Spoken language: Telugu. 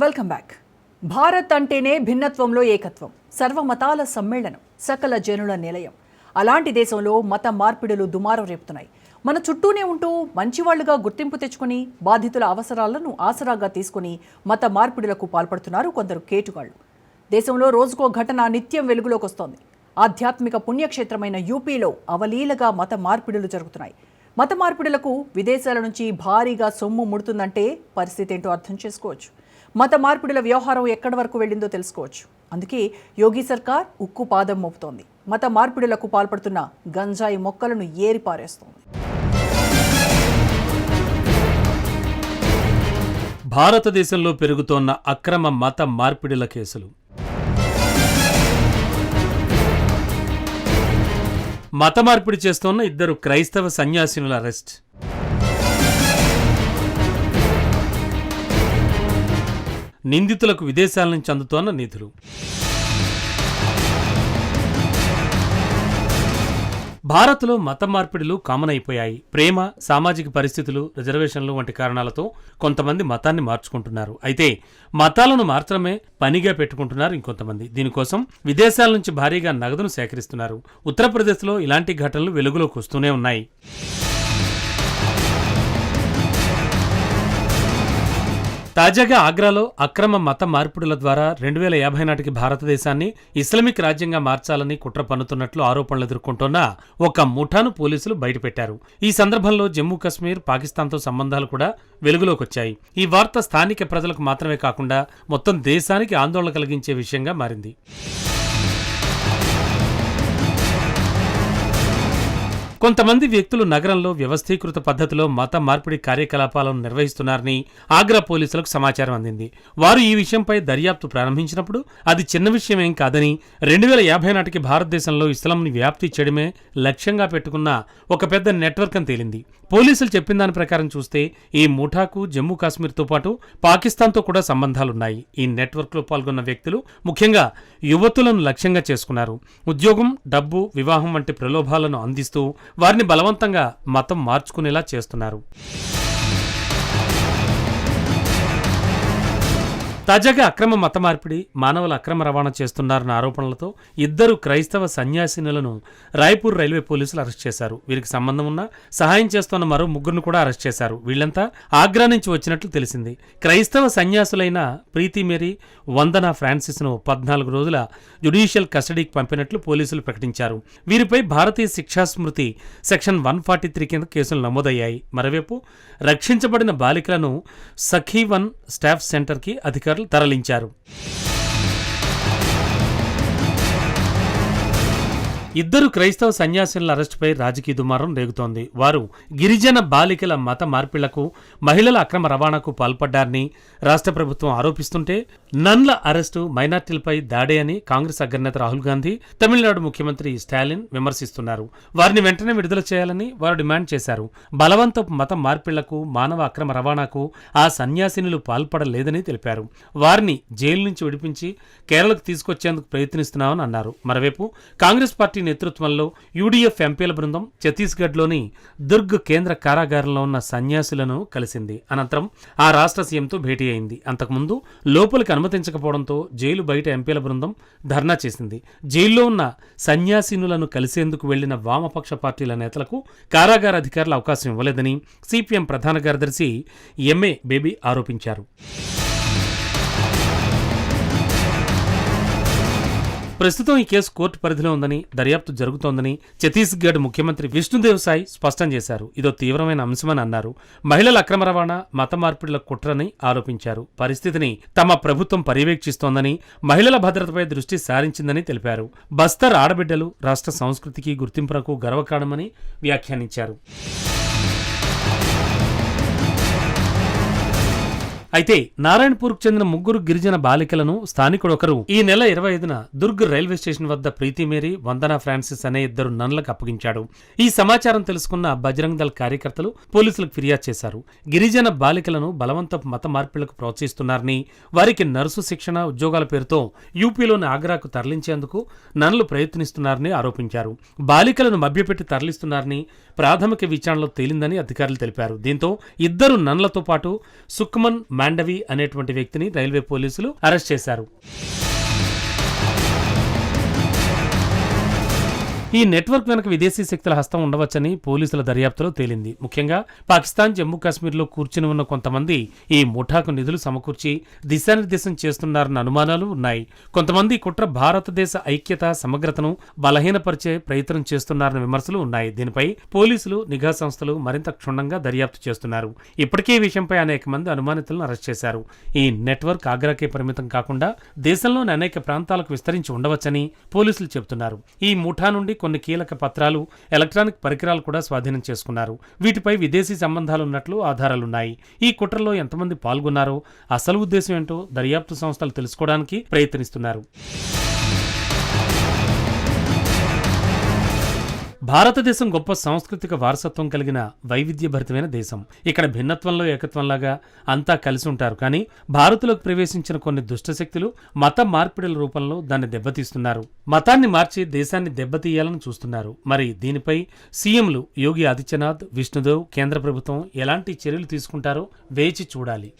Welcome back. భారత్ అంటేనే భిన్నత్వంలో ఏకత్వం, సర్వమతాల సమ్మేళనం, సకల జనుల నిలయం. అలాంటి దేశంలో మత మార్పిడులు దుమారం రేపుతున్నాయి. మన చుట్టూనే ఉంటూ మంచివాళ్లుగా గుర్తింపు తెచ్చుకుని బాధితుల అవసరాలను ఆసరాగా తీసుకుని మత మార్పిడులకు పాల్పడుతున్నారు కొందరు కేటుగాళ్లు. దేశంలో రోజుకో ఘటన నిత్యం వెలుగులోకి వస్తోంది. ఆధ్యాత్మిక పుణ్యక్షేత్రమైన యూపీలో అవలీలగా మత మార్పిడులు జరుగుతున్నాయి. మత మార్పిడులకు విదేశాల నుంచి భారీగా సొమ్ము ముడుతుందంటే పరిస్థితి ఏంటో అర్థం చేసుకోవచ్చు. మత మార్పిడుల వ్యవహారం ఎక్కడి వరకు వెళ్ళిందో తెలుసుకోవచ్చు. అందుకే యోగి సర్కార్ ఉక్కు పాదం మోపుతోంది. మత మార్పిడులకు పాల్పడుతున్న గంజాయి మొక్కలను ఏరిపారేస్తోంది. భారతదేశంలో పెరుగుతోన్న అక్రమ మత మార్పిడుల కేసులు. మత మార్పిడి చేస్తోన్న 2 క్రైస్తవ సన్యాసినుల అరెస్ట్. నిందితులకు విదేశాల నుంచి అందుతోన్న నిధులు. భారత్లో మత మార్పిడులు కామన్ అయిపోయాయి. ప్రేమ, సామాజిక పరిస్థితులు, రిజర్వేషన్లు వంటి కారణాలతో కొంతమంది మతాన్ని మార్చుకుంటున్నారు. అయితే మతాలను మార్చడమే పనిగా పెట్టుకుంటున్నారు ఇంకొంతమంది. దీనికోసం విదేశాల నుంచి భారీగా నగదును సేకరిస్తున్నారు. ఉత్తరప్రదేశ్లో ఇలాంటి ఘటనలు వెలుగులోకి వస్తూనే ఉన్నాయి. తాజాగా ఆగ్రాలో అక్రమ మత మార్పిడుల ద్వారా 2050 నాటికి భారతదేశాన్ని ఇస్లామిక్ రాజ్యంగా మార్చాలని కుట్ర పన్నుతున్నట్లు ఆరోపణలు ఎదుర్కొంటున్న ఒక ముఠాను పోలీసులు బయటపెట్టారు. ఈ సందర్భంలో జమ్మూ కశ్మీర్, పాకిస్తాన్తో సంబంధాలు కూడా వెలుగులోకొచ్చాయి. ఈ వార్త స్థానిక ప్రజలకు మాత్రమే కాకుండా మొత్తం దేశానికి ఆందోళన కలిగించే విషయంగా మారింది. కొంతమంది వ్యక్తులు నగరంలో వ్యవస్థీకృత పద్ధతిలో మత మార్పిడి కార్యకలాపాలను నిర్వహిస్తున్నారని ఆగ్రా పోలీసులకు సమాచారం అందింది. వారు ఈ విషయంపై దర్యాప్తు ప్రారంభించినప్పుడు అది చిన్న విషయమేం కాదని 2050 నాటికి భారతదేశంలో ఇస్లాంని వ్యాప్తి చేయడమే లక్ష్యంగా పెట్టుకున్న ఒక పెద్ద నెట్వర్క్ అని తేలింది. పోలీసులు చెప్పిన దాని ప్రకారం చూస్తే ఈ ముఠాకు జమ్మూ కాశ్మీర్తో పాటు పాకిస్తాన్తో కూడా సంబంధాలున్నాయి. ఈ నెట్వర్క్లో పాల్గొన్న వ్యక్తులు ముఖ్యంగా యువతులను లక్ష్యంగా చేసుకున్నారు. ఉద్యోగం, డబ్బు, వివాహం వంటి ప్రలోభాలను అందిస్తూ వారిని బలవంతంగా మతం మార్చుకునేలా చేస్తున్నారు. తాజాగా అక్రమ మత మార్పిడి, మానవుల అక్రమ రవాణా చేస్తున్నారన్న ఆరోపణలతో 2 క్రైస్తవ సన్యాసినులను రాయ్పూర్ రైల్వే పోలీసులు అరెస్ట్ చేశారు. వీరికి సంబంధం ఉన్న సహాయం చేస్తున్న మరో 3 కూడా అరెస్ట్ చేశారు. వీళ్లంతా ఆగ్రా నుంచి వచ్చినట్లు తెలిసింది. క్రైస్తవ సన్యాసులైన ప్రీతి మేరీ, వందనా ఫ్రాన్సిస్ను 14 రోజుల జ్యుడిషియల్ కస్టడీకి పంపినట్లు పోలీసులు ప్రకటించారు. వీరిపై భారతీయ శిక్షా స్మృతి సెక్షన్ 143 కింద కేసులు నమోదయ్యాయి. మరోవైపు రక్షించబడిన బాలికలను సఖీ-1 స్టాఫ్ సెంటర్కి అధికారులు తరలించారు. 2 క్రైస్తవ సన్యాసుల అరెస్టుపై రాజకీయ దుమారం రేగుతోంది. వారు గిరిజన బాలికల మత మార్పిళ్లకు, మహిళల అక్రమ రవాణాకు పాల్పడ్డారని రాష్ట్ర ప్రభుత్వం ఆరోపిస్తుంటే, నన్ల అరెస్టు మైనార్టీలపై దాడే అని కాంగ్రెస్ అగ్రనేత రాహుల్ గాంధీ, తమిళనాడు ముఖ్యమంత్రి స్టాలిన్ విమర్శిస్తున్నారు. వారిని వెంటనే విడుదల చేయాలని వారు డిమాండ్ చేశారు. బలవంతపు మత మార్పిళ్లకు, మానవ అక్రమ రవాణాకు ఆ సన్యాసినులు పాల్పడలేదని తెలిపారు. వారిని జైలు నుంచి విడిపించి కేరళకు తీసుకొచ్చేందుకు ప్రయత్నిస్తున్నామని అన్నారు. మరోవైపు కాంగ్రెస్ పార్టీ నేతృత్వంలో యూడీఎఫ్ ఎంపీల బృందం ఛత్తీస్గఢ్లోని దుర్గ్ కేంద్ర కారాగారంలో ఉన్న సన్యాసులను కలిసింది. అనంతరం ఆ రాష్ట్ర సీఎంతో భేటీ అయింది. అంతకుముందు లోపలికి అనుమతించకపోవడంతో జైలు బయట ఎంపీల బృందం ధర్నా చేసింది. జైల్లో ఉన్న సన్యాసినులను కలిసేందుకు వెళ్లిన వామపక్ష పార్టీల నేతలకు కారాగార అధికారులు అవకాశం ఇవ్వలేదని సిపిఎం ప్రధాన కార్యదర్శి ఎంఏ బేబీ ఆరోపించారు. ప్రస్తుతం ఈ కేసు కోర్టు పరిధిలో ఉందని, దర్యాప్తు జరుగుతోందని ఛత్తీస్గఢ్ ముఖ్యమంత్రి విష్ణుదేవ్ సాయ్ స్పష్టం చేశారు. ఇదో తీవ్రమైన అంశమని అన్నారు. మహిళల అక్రమ రవాణా, మత మార్పిడుల కుట్రని ఆరోపించారు. పరిస్థితిని తమ ప్రభుత్వం పర్యవేక్షిస్తోందని, మహిళల భద్రతపై దృష్టి సారించిందని తెలిపారు. బస్తర్ ఆడబిడ్డలు రాష్ట్ర సంస్కృతికి, గుర్తింపునకు గర్వకారణమని వ్యాఖ్యానించారు. అయితే నారాయణపూర్కు చెందిన 3 గిరిజన బాలికలను స్థానికుడొకరు ఈ నెల 25న దుర్గ్ రైల్వే స్టేషన్ వద్ద ప్రీతి మేరీ, వందనా ఫ్రాన్సిస్ అనే 2 నన్లకు అప్పగించాడు. ఈ సమాచారం తెలుసుకున్న బజరంగ్ దళ్ కార్యకర్తలు పోలీసులకు ఫిర్యాదు చేశారు. గిరిజన బాలికలను బలవంతపు మత మార్పిళ్లకు ప్రోత్సహిస్తున్నారని, వారికి నర్సు శిక్షణ, ఉద్యోగాల పేరుతో యూపీలోని ఆగ్రాకు తరలించేందుకు నన్లు ప్రయత్నిస్తున్నారని ఆరోపించారు. బాలికలను మభ్యపెట్టి తరలిస్తున్నారని ప్రాథమిక విచారణలో తేలిందని అధికారులు తెలిపారు. దీంతో 2 నన్లతో పాటు సుక్మన్, మాండవి అనేటువంటి వ్యక్తిని రైల్వే పోలీసులు అరెస్ట్ చేశారు. ఈ నెట్వర్క్ వెనక విదేశీ శక్తుల హస్తం ఉండవచ్చని పోలీసుల దర్యాప్తులో తేలింది. ముఖ్యంగా పాకిస్తాన్, జమ్మూ కాశ్మీర్లో కూర్చుని ఉన్న కొంతమంది ఈ ముఠాకు నిధులు సమకూర్చి దిశానిర్దేశం చేస్తున్నారన్న అనుమానాలు ఉన్నాయి. కొంతమంది కుట్ర భారతదేశ ఐక్యత, సమగ్రతను బలహీనపరిచే ప్రయత్నం చేస్తున్నారన్న విమర్శలు ఉన్నాయి. దీనిపై పోలీసులు, నిఘా సంస్థలు మరింత క్షుణ్ణంగా దర్యాప్తు చేస్తున్నారు. ఇప్పటికే ఈ విషయంపై అనేక మంది అనుమానితులను అరెస్ట్ చేశారు. ఈ నెట్వర్క్ ఆగ్రాకే పరిమితం కాకుండా దేశంలోని అనేక ప్రాంతాలకు విస్తరించి ఉండవచ్చని పోలీసులు చెబుతున్నారు. ఈ ముఠా నుండి కొన్ని కీలక పత్రాలు, ఎలక్ట్రానిక్ పరికరాలు కూడా స్వాధీనం చేసుకున్నారు. వీటిపై విదేశీ సంబంధాలున్నట్లు ఆధారాలున్నాయి. ఈ కుట్రలో ఎంతమంది పాల్గొన్నారో, అసలు ఉద్దేశం ఏంటో దర్యాప్తు సంస్థలు తెలుసుకోవడానికి ప్రయత్నిస్తున్నారు. భారతదేశం గొప్ప సాంస్కృతిక వారసత్వం కలిగిన వైవిధ్యభరితమైన దేశం. ఇక్కడ భిన్నత్వంలో ఏకత్వంలాగా అంతా కలిసి ఉంటారు. కానీ భారత్లోకి ప్రవేశించిన కొన్ని దుష్టశక్తులు మత మార్పిడుల రూపంలో దాన్ని దెబ్బతీస్తున్నారు. మతాన్ని మార్చి దేశాన్ని దెబ్బతీయాలని చూస్తున్నారు. మరి దీనిపై సీఎంలు యోగి ఆదిత్యనాథ్, విష్ణుదేవ్, కేంద్ర ప్రభుత్వం ఎలాంటి చర్యలు తీసుకుంటారో వేచి చూడాలి.